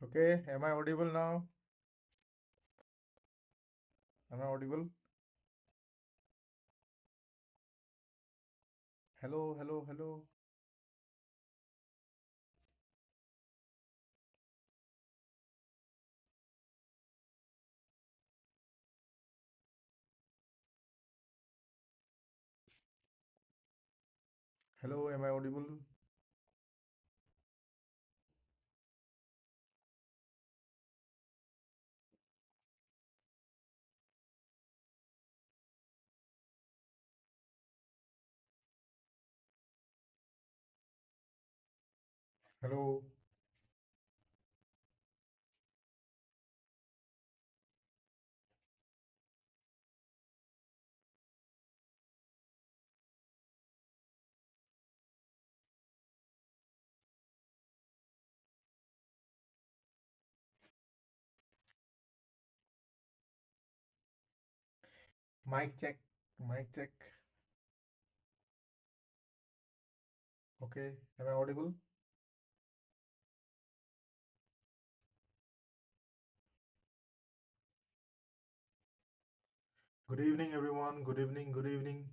Okay, am I audible now? Am I audible? Hello, hello, hello. Hello, am I audible? Hello, mic check, mic check. Okay, am I audible? Good evening, everyone. Good evening, good evening.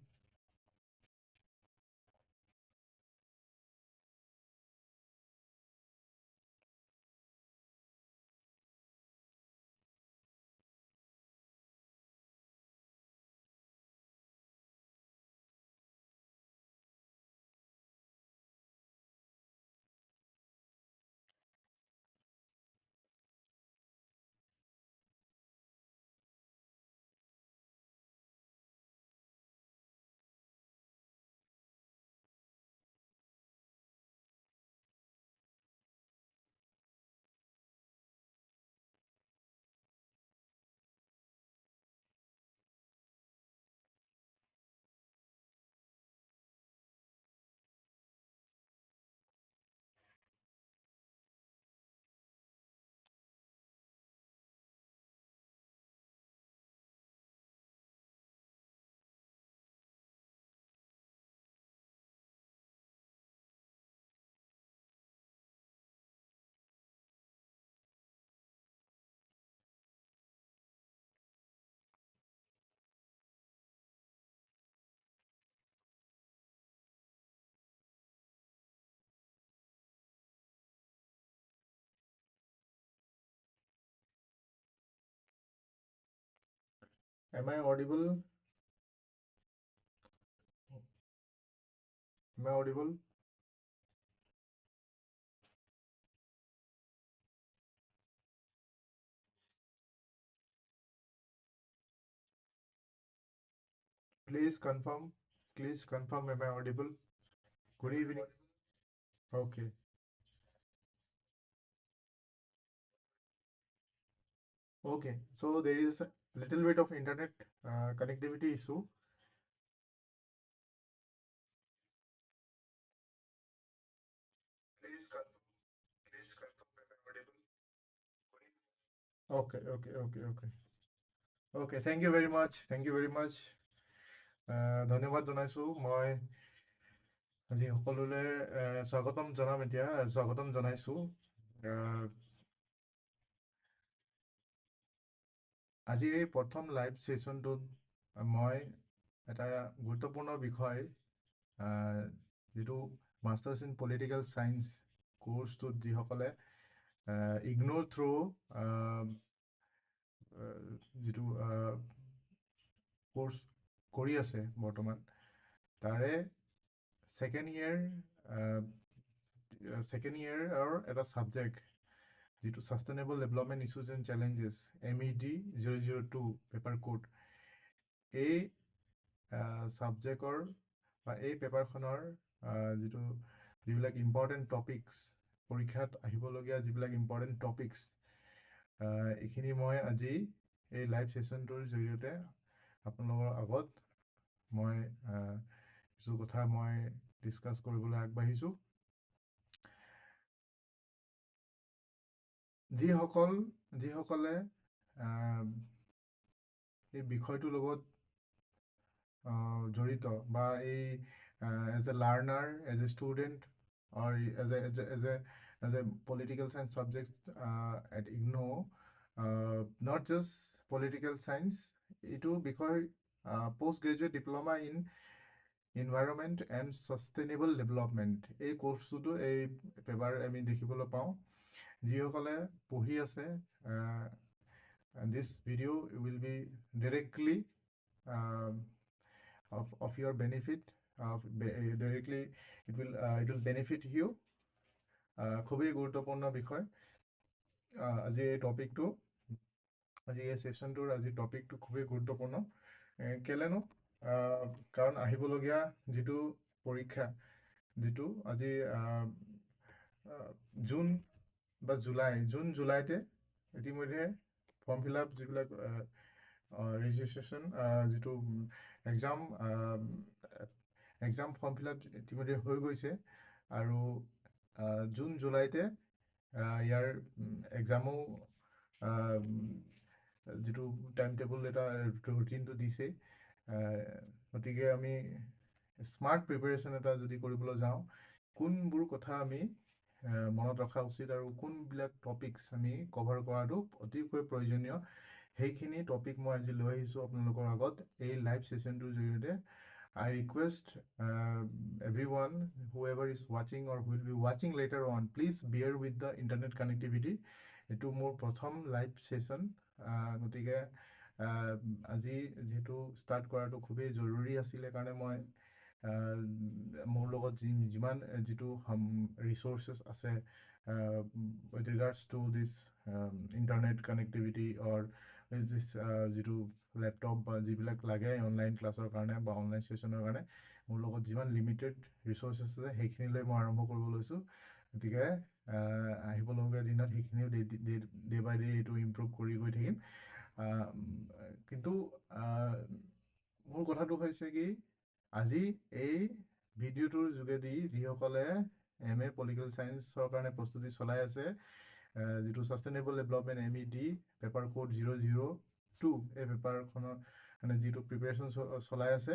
Am I audible? Am I audible? Please confirm. Please confirm. Am I audible? Good evening. Okay. Okay. So there is a little bit of internet connectivity issue. Please confirm. Please confirm. Am I audible? Okay, okay, okay, okay. Okay, thank you very much. Thank you very much. ধন্যবাদ জনাইছোঁ মই আজি সকলোলে স্বাগতম জনাম এতিয়া স্বাগতম জনাইছোঁ আজি এই প্ৰথম লাইভ ছেশ্যনটোত মই এটা গুৰুত্বপূৰ্ণ বিষয় যিটো মাষ্টাৰ্ছ ইন পলিটিকেল ছায়েন্স কোৰ্চটোত যিসকলে ইগন'ৰ থ্ৰু যিটো কোৰ্চ কৰি আছে বৰ্তমান তাৰে ছেকেণ্ড ইয়েৰৰ এটা ছাবজেক্ট যিটো sustainable development issues and challenges MED 002 paper code এই ছাবজেক্টৰ বা এই পেপাৰখনৰ যিবিলাক ইম্পৰ্টেণ্ট টপিকছ পৰীক্ষাত আহিবলগীয়া যিবিলাক ইম্পৰ্টেণ্ট টপিকছ এইখিনি মই আজি এই লাইভ ছেশ্যনটোৰ জৰিয়তে আপোনালোকৰ আগত মই কিছু কথা মই ডিছকাছ কৰিবলৈ আগবাঢ়িছোঁ যিসকলে এই বিষয়টোৰ লগত জড়িত বা এই as a learner as a student or as a as a political science subject at IGNOU, not just political science, এইটো বিষয় post graduate diploma in environment and sustainable development এই কোৰ্চটোতো এই পেপাৰ আমি দেখিবলৈ পাওঁ যিসকলে পঢ়ি আছে this video will be directly of your benefit directly it will benefit you খুবই গুৰুত্বপূৰ্ণ বিষয় আজি এই টপিকটো আজি এই সেশনটোৰ আজি টপিকটো খুবই গুৰুত্বপূৰ্ণ কেলেনো কাৰণ আহিবলগীয়া যিটো পৰীক্ষা যিটো আজি জুন বা জুন জুলাইতে ইতিমধ্যে ফৰ্ম ফিল আপ যিবিলাক ৰেজিষ্ট্ৰেশ্যন যিটো এক্সাম ফৰ্ম ফিল আপ ইতিমধ্যে হৈ গৈছে আৰু জুন জুলাইতে ইয়াৰ এক্সামো যিটো টাইম টেবুল এটা ৰুটিনটো দিছে গতিকে আমি স্মাৰ্ট প্ৰিপাৰেশ্যন এটা যদি কৰিবলৈ যাওঁ কোনবোৰ কথা আমি মনত ৰখা উচিত আৰু কোনবিলাক টপিকছ আমি কভাৰ কৰাটো অতিকৈ প্ৰয়োজনীয় সেইখিনি টপিক মই আজি লৈ আহিছোঁ আপোনালোকৰ আগত এই লাইভ ছেশ্যনটোৰ জৰিয়তে I request everyone, whoever is watching or who will be watching later on, please bear with the internet connectivity. Etu mor prothom live session. Gotike আজি যেহেতু start কৰাটো খুবেই জৰুৰী আছিলে কাৰণে মই মোৰ লগত যিমান যিটো resources আছে with regards to this internet connectivity or this যিটো ল্যাপটপ বা যিবিলাক লাগে অনলাইন ক্লাছৰ কাৰণে বা অনলাইন সেশনৰ কাৰণে মোৰ লগত যিমান লিমিটেড ৰিসোৰ্সেস আছে সেইখিনি লৈ মই আৰম্ভ কৰিব লৈছো গতিকে আহিবলগীয়া দিনত সেইখিনিও ডে বাই ডে এইটো ইমপ্ৰুভ কৰি গৈ থাকিম কিন্তু মোৰ কথাটো হৈছে কি আজি এই ভিডিঅ'টোৰ যোগেদি যিসকলে MA পলিটিকেল সায়েন্সৰ কাৰণে প্ৰস্তুতি চলাই আছে যিটো sustainable development MED paper code 002 এই পেপাৰখনৰ মানে যিটো প্ৰিপাৰেচন চলাই আছে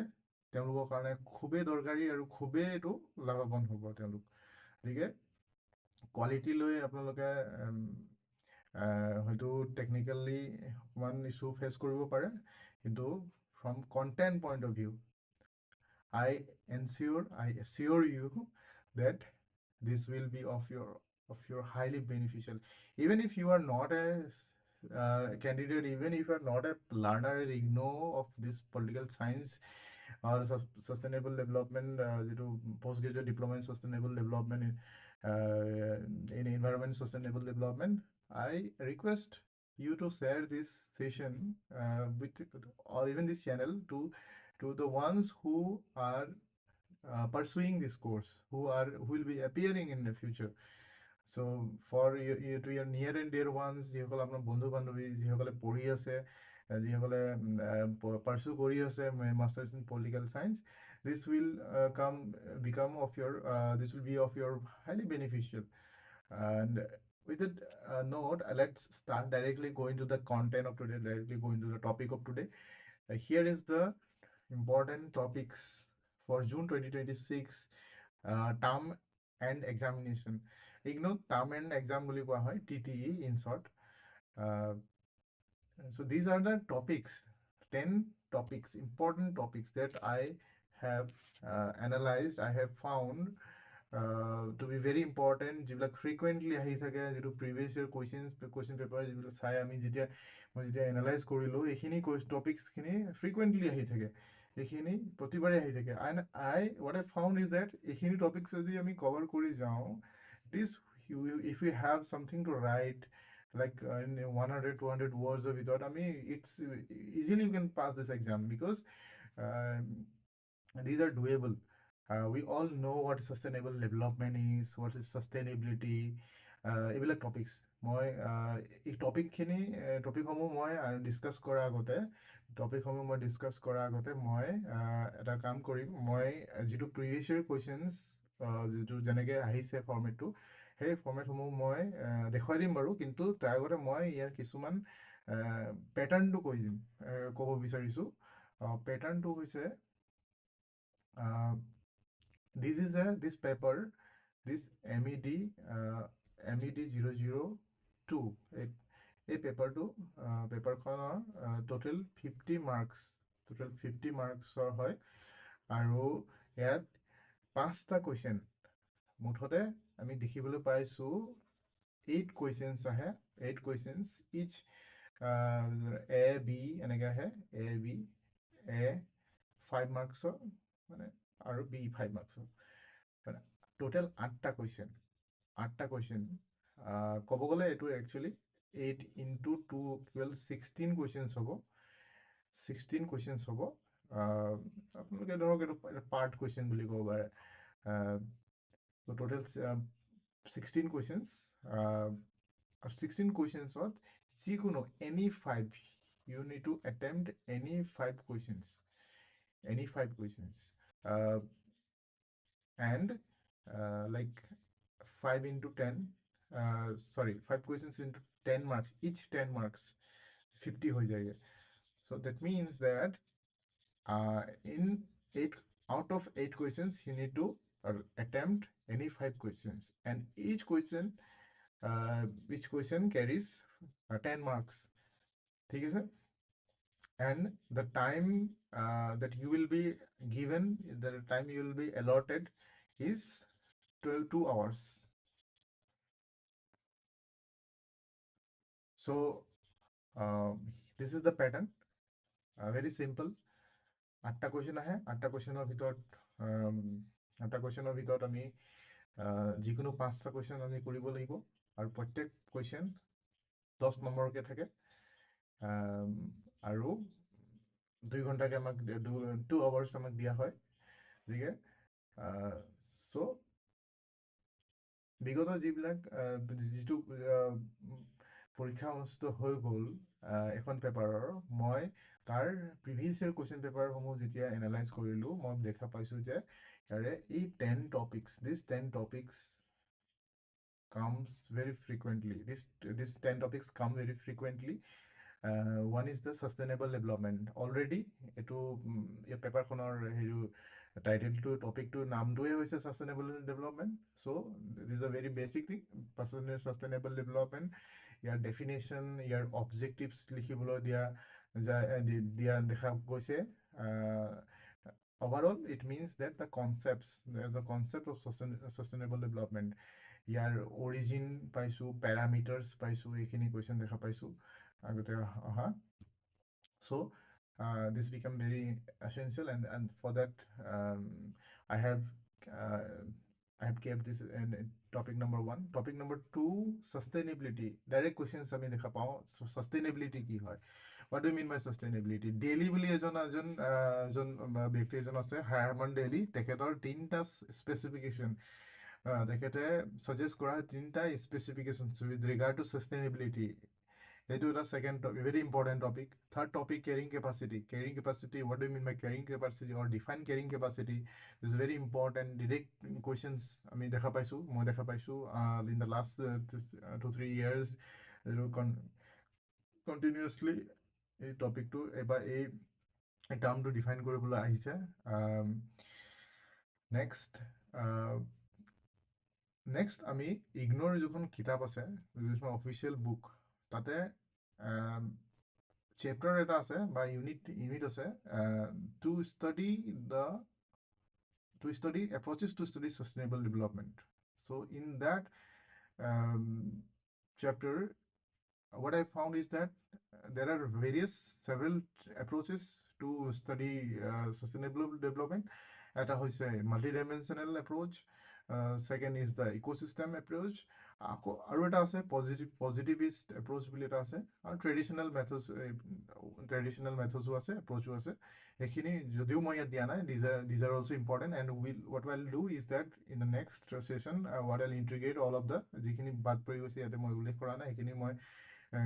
তেওঁলোকৰ কাৰণে খুবেই দৰকাৰী আৰু খুবেই এইটো লাভৱান হ'ব তেওঁলোক গতিকে কোৱালিটি লৈ আপোনালোকে হয়তো টেকনিক্যালি অকমান ইস্যু ফেস কৰিব পাৰে কিন্তু from content point of view I assure you that this will be of your highly beneficial even if you are not a candidate even if you are not a learner of this political science or sustainable development postgraduate diploma in sustainable development in environment sustainable development I request you to share this session with or even this channel to the ones who are pursuing this course who will be appearing in the future so for you to your near and dear ones jehokol apnar bondhu bandobi jehokole pori ase jehokole pursue kori ase masters in political science this will become of your this will be of your highly beneficial and with that note let's start directly going to the content of today directly going to the topic of today here is the important topics for June 2026 term and examination IGNOU term and exam boli koa hoy TTE in short so these are the topics 10 topics important topics that I have analyzed I have found to be very important jiblak frequently ahi thake jetu previous year question paper jiblak sai ami jetia moi jetia analyze korilo ekhini topics khini frequently ahi thake ekhini protibare ahi thake and what I found is that ekhini topics jodi ami cover kori jao this if we have something to write like in 100 200 words of it I mean it's easily you can pass this exam because these are doable we all know what sustainable development is what is sustainability এইবিলাক topics মই এই topic homo মই discuss কৰা আগতে মই এটা কাম কৰিম মই যেটো previous year questions যেটো জেনেকে আহিছে format টো সেই format homo মই দেখুৱাই দিম বাৰু কিন্তু তাৰ আগতে মই ইয়াৰ কিছুমান pattern টো কৈ দিম ক'ব বিচাৰিছো pattern টো হৈছে this paper this MED MED 002 এই পেপাৰখনৰ টোটেল 50 মাৰ্কছৰ হয় আৰু ইয়াত 5টা কুৱেশ্যন মুঠতে আমি দেখিবলৈ পাইছোঁ 8 কুৱেশ্যনছ আহে 8 কুৱেশ্যনছ ইচ A B এনেকৈ আহে A B A 5 মাৰ্কছৰ মানে আৰু B 5 মাৰ্কছৰ মানে টোটেল 8টা কুৱেশ্যন ক'ব গ'লে এইটো একচুৱেলি 8 into 2 equals 16 কুৱেশ্যনছ হ'ব 16 কুৱেশ্যনছ হ'ব আপোনালোকে ধৰক এইটো পাৰ্ট কুৱেশ্যন বুলি ক'ব পাৰে টোটেল 16 কুৱেশ্যনছ 16 কুৱেশ্যনছত যিকোনো any 5 you need to attempt any 5 questions and like 5 into 10 5 questions into 10 marks each 10 marks 50 ho jayega so that means that in 8 out of 8 questions you need to attempt any 5 questions and each question carries 10 marks ठीक है sir and the time that you will be given the time you will be allotted is 2 hours so this is the pattern very simple 8টা question আহে 8টা কুৱেশ্যনৰ ভিতৰত আমি যিকোনো 5টা question আমি কৰিব লাগিব আৰু প্ৰত্যেক কুৱেশ্যন 10 নম্বৰকৈ থাকে আৰু 2 ঘণ্টাকৈ আমাক 2 আৱাৰ্ছ আমাক দিয়া হয় গতিকে চ' বিগত যিটো পৰীক্ষা অনুষ্ঠিত হৈ গ'ল এখন পেপাৰৰ মই তাৰ প্ৰিভিয়াছ ইয়াৰ কুৱেশ্যন পেপাৰসমূহ যেতিয়া এনালাইজ কৰিলোঁ মই দেখা পাইছোঁ যে ইয়াৰে এই 10 topics comes very frequently this 10 topics come very frequently one is the sustainable development already etu ye paper khonor heru title to topic to naam doe hoise sustainable development so this is a very basic thing sustainable development your definition your objectives likhibolo dia dekha goise overall it means that the concept of sustainable development your origin paisu parameters paisu ekhini question dekha paisu agote aha so this become very essential and for that I have kept this in topic number 1 topic number 2 sustainability direct questions ami dekha pao so sustainability ki hoy what do you mean by sustainability daily boli ejon byakti ejon ase Herman Daly teketor 3ta specification dekete suggest kora 3ta specifications with regard to sustainability It is the second topic, very important topic. Third topic, carrying capacity. Carrying capacity, what do you mean by carrying capacity or define carrying capacity? This is very important. Direct questions, I mean, dekha paisu in the last 2-3 years, continuously a topic to a term to define koribole ahise. Next, আমি ignore যখন কিতাপ আছে official বুক তাতে chapter এটা আছে বা unit আছে to study approaches to study sustainable development. So in that chapter, what I found is that there are several approaches to study sustainable development. Eta hoise multidimensional approach. Second is the ecosystem approach. Aru eta ase positivist approach boli eta ase. Traditional methods ase, approach ase. Ekhini jodio moi ya dia nai, these are also important. And what I'll do is that in the next session, what I'll integrate all of the jikhini bad pori hoise yate moi ullekh kora nai, ekhini moi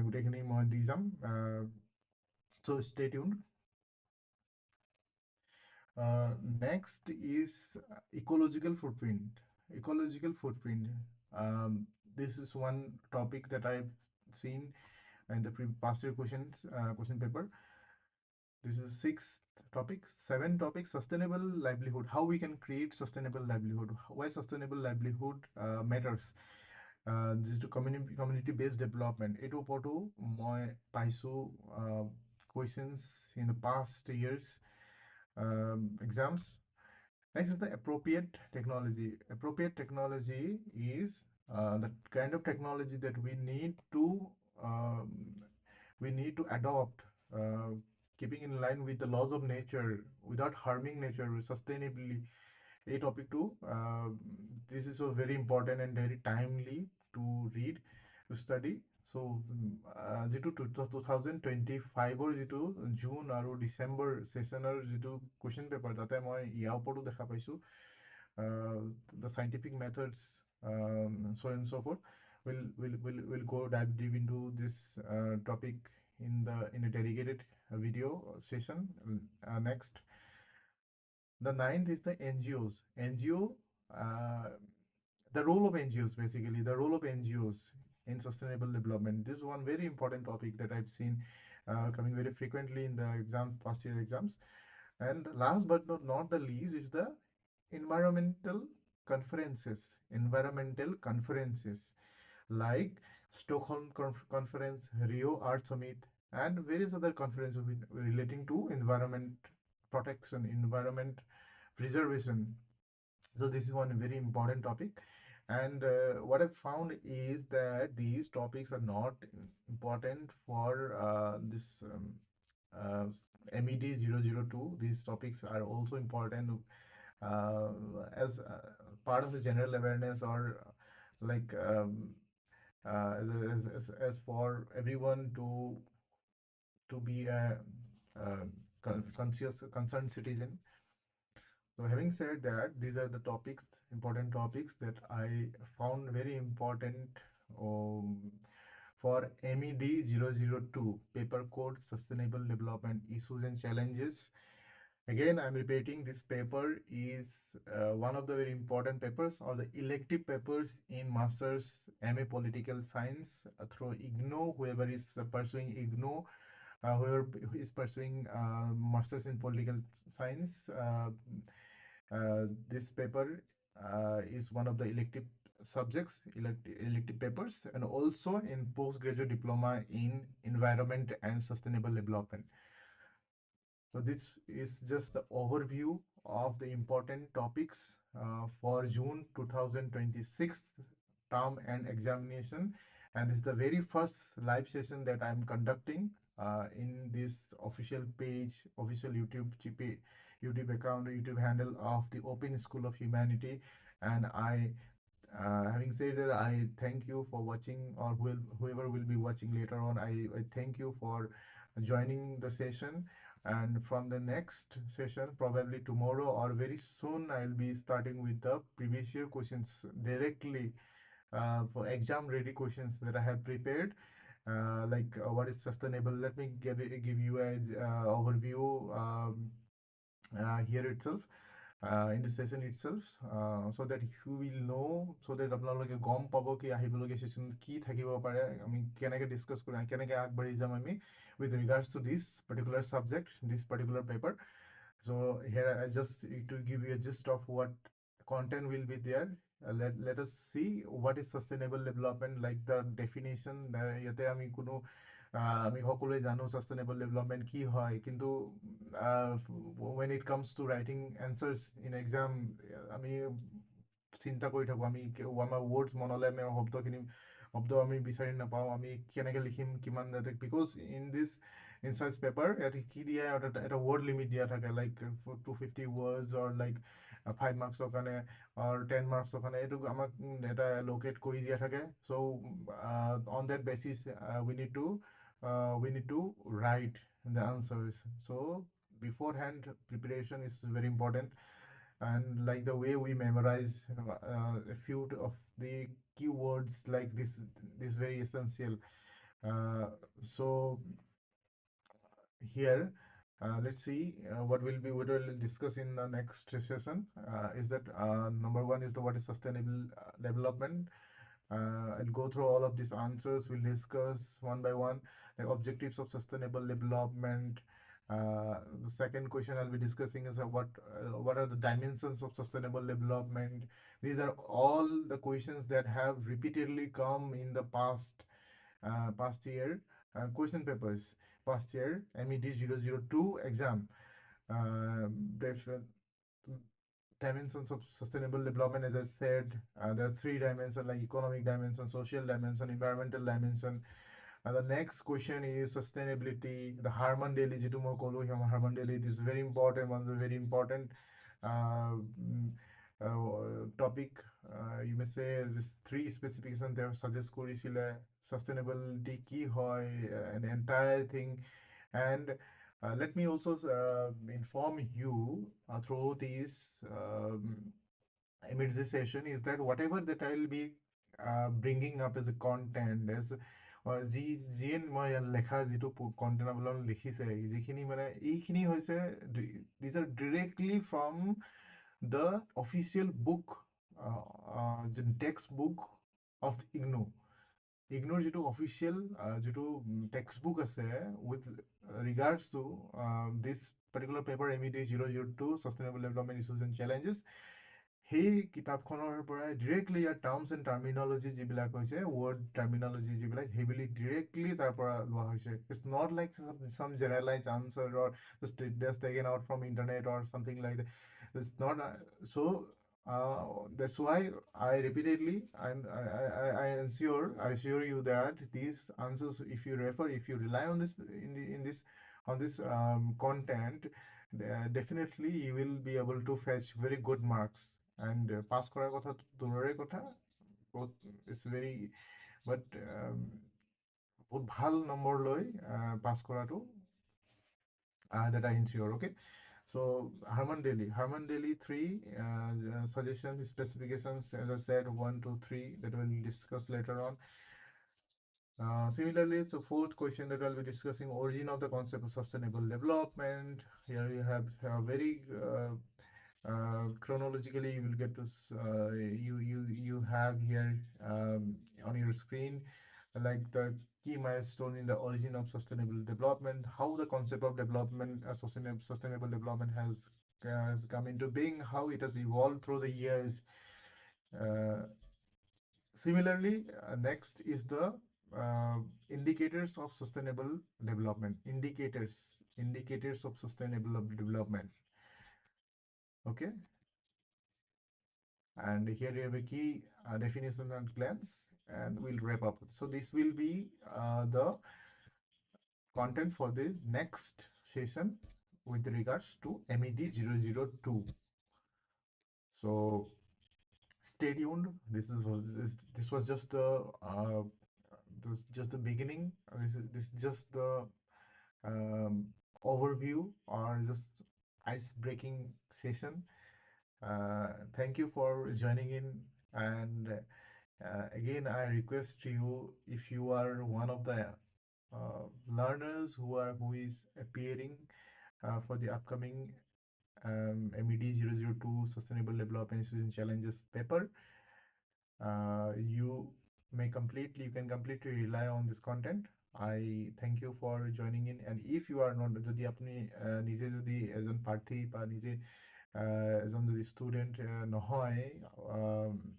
gutekhini moi di jam. So stay tuned. Next is ecological footprint. This is one topic that I've seen in the past year question paper. This is 6th topic. 7th topic, sustainable livelihood. How we can create sustainable livelihood. Why sustainable livelihood matters. যিটো community based development, এইটোৰ ওপৰতো মই পাইছোঁ questions in the past years exams. Next is the appropriate technology. Appropriate technology is the kind of technology that um, we need to adopt, keeping in line with the laws of nature without harming nature sustainably. A topic too. This is so very important and very timely to read, to study. So, যিটো 2025 যিটো June আৰু ডিচেম্বৰ ছেশ্যনৰ যিটো question paper, তাতে মই ইয়াৰ ওপৰতো দেখা পাইছোঁ. The scientific methods, so and so forth. We'll go dive deep into this topic in a dedicated video session. Next, the ninth is the NGOs. The role of NGOs, basically, the role of NGOs in sustainable development. This is one very important topic that I've seen coming very frequently in the past year exams. And last but not the least is the environmental conferences. Environmental conferences like Stockholm Conference, Rio Art Summit, and various other conferences relating to environment protection, environment preservation. So this is one very important topic. And what I've found is that these topics are not important for this MED 002. These topics are also important as part of the general awareness, or like as for everyone to be a conscious, concerned citizen. So having said that, these are the topics, important topics that I found very important for MED 002, Paper Code, Sustainable Development Issues and Challenges. Again, I'm repeating, this paper is one of the very important papers, or the elective papers in Masters MA Political Science through IGNO. Whoever is pursuing IGNO, whoever is pursuing Masters in Political Science, this paper is one of the elective subjects, elective papers, and also in postgraduate diploma in environment and sustainable development. So this is just the overview of the important topics for June 2026 term and examination. And this is the very first live session that I'm conducting in this official page, official YouTube account, YouTube handle of the Open School of Humanity. And having said that, I thank you for watching, or whoever will be watching later on. I thank you for joining the session. And from the next session, probably tomorrow or very soon, I'll be starting with the previous year questions directly for exam ready questions that I have prepared. Like what is sustainable? Let me give you an overview here itself. In the session itself, so that you will know, so that আপোনালোকে গম পাব কি আহিবলগীয়া session কি থাকিব পাৰে, আমি কেনেকৈ ডিসকাস কৰিম, কেনেকৈ আগবাঢ়ি যাম আমি with regards to this particular subject, this particular paper. So here I just to give you a gist of what content will be there. Let us see what is sustainable development, like the definition. ইয়াতে আমি কোনো আমি সকলোৱে জানো sustainable development কি হয়, কিন্তু when it comes to writing answers in exam, আমি চিন্তা কৰি থাকোঁ, আমি আমাৰ ৱৰ্ডছ মনলৈ আমি শব্দ আমি বিচাৰি নাপাওঁ, আমি কেনেকৈ লিখিম কিমান, বিকজ ইন চাৰ্চ পেপাৰ ইয়াত কি দিয়া এটা ৱৰ্ড লিমিট দিয়া থাকে, লাইক 250 words, or like 5 marksৰ কাৰণে or 10 marksৰ কাৰণে, এইটো আমাক এটা লোকেট কৰি দিয়া থাকে. So on that basis we need to write the answers. So beforehand preparation is very important, and like the way we memorize a few of the keywords, like this very essential. So here let's see what we'll discuss in the next session. Is that number one is what is sustainable development. I'll go through all of these answers. We'll discuss one by one, like objectives of sustainable development, The second question I'll be discussing is what are the dimensions of sustainable development. These are all the questions that have repeatedly come in the past year question papers, past year MED 002 exam. Uh, Dimensions of sustainable development, as I said, there are three dimensions like economic dimension, social dimension, environmental dimension. The next question is sustainability. The Harman Daily, jitu moi kolu, Harman Daily, this is very important, one of the very important uh, mm, topic. You may say this three specification they suggest korisile sustainability ki hoy, an entire thing. And let me also inform you through this amidst this session is that whatever that I'll be bringing up as a content as যিয়ে মই লেখা যিটো content আপোনালোকে লিখিছে যিখিনি মানে এইখিনি হৈছে these are directly from the official book text book of ইগনো ইগনোৰ যিটো অফিচিয়েল যিটো টেক্সট বুক আছে with regards to this particular paper MED 002 sustainable development issues and challenges সেই কিতাপখনৰ পৰা ডিৰেক্টলি ইয়াৰ টাৰ্মছ এণ্ড টাৰ্মিনলজি যিবিলাক হৈছে ৱৰ্ড টাৰ্মিনলজি যিবিলাক সেইবিলাক ডিৰেক্টলি তাৰ পৰা লোৱা হৈছে it's not like some generalise answer or just taken out from internet or something like that it's not so' that's why I repeatedly I assure you that these answers, if you refer, if you rely on this on this content, definitely you will be able to fetch very good marks and pass করার কথা দূরের কথা it's very but বহুত ভাল number লৈ পাছ কৰাটো that I ensure. Okay, so Harman Daily 3 suggestions, specifications, as I said, 1, 2, 3 that we'll discuss later on. Similarly, the fourth question that I'll be discussing, origin of the concept of sustainable development. Here you have a very chronologically you will get to you have here on your screen like the key milestone in the origin of sustainable development, how the concept of development, sustainable development has come into being, how it has evolved through the years. Similarly, next is the indicators of sustainable development. Indicators of sustainable development. Okay, and here we have a key definition at glance, and we'll wrap up. So this will be the content for the next session with regards to MED 002. So stay tuned. This was just the beginning. This is just the overview or just ice-breaking session. Thank you for joining in, and again I request you, if you are one of the learners who is appearing for the upcoming MED 002 Sustainable Development Issues and Challenges paper, you can completely rely on this content. I thank you for joining in, and if you are not, যদি আপনি নিজে যদি এজন প্ৰাৰ্থী বা নিজে এজন যদি ষ্টুডেণ্ট নহয়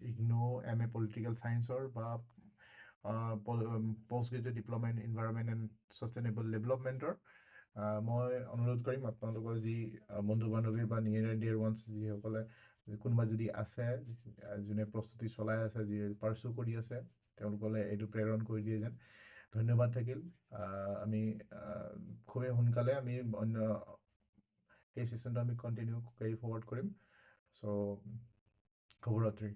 ইগনো MA পলিটিকেল ছায়েন্সৰ বা post graduate diploma in environment and sustainable ডেভেলপমেণ্টৰ মই অনুৰোধ কৰিম আপোনালোকৰ যি বন্ধু বান্ধৱী বা নিয়েৰ এণ্ড ডিয়াৰ ওৱান্স যিসকলে কোনোবা যদি আছে যোনে প্ৰস্তুতি চলাই আছে যি পাৰ্চু কৰি আছে তেওঁলোকলে এইটো প্ৰেৰণ কৰি দিয়ে যেন ধন্যবাদ থাকিল আমি খুবেই সোনকালে আমি অন্য এই সেশনটো আমি কন্টিনিউ ক্যারি ফরওয়ার্ড কৰিম সো শুভৰাত্ৰি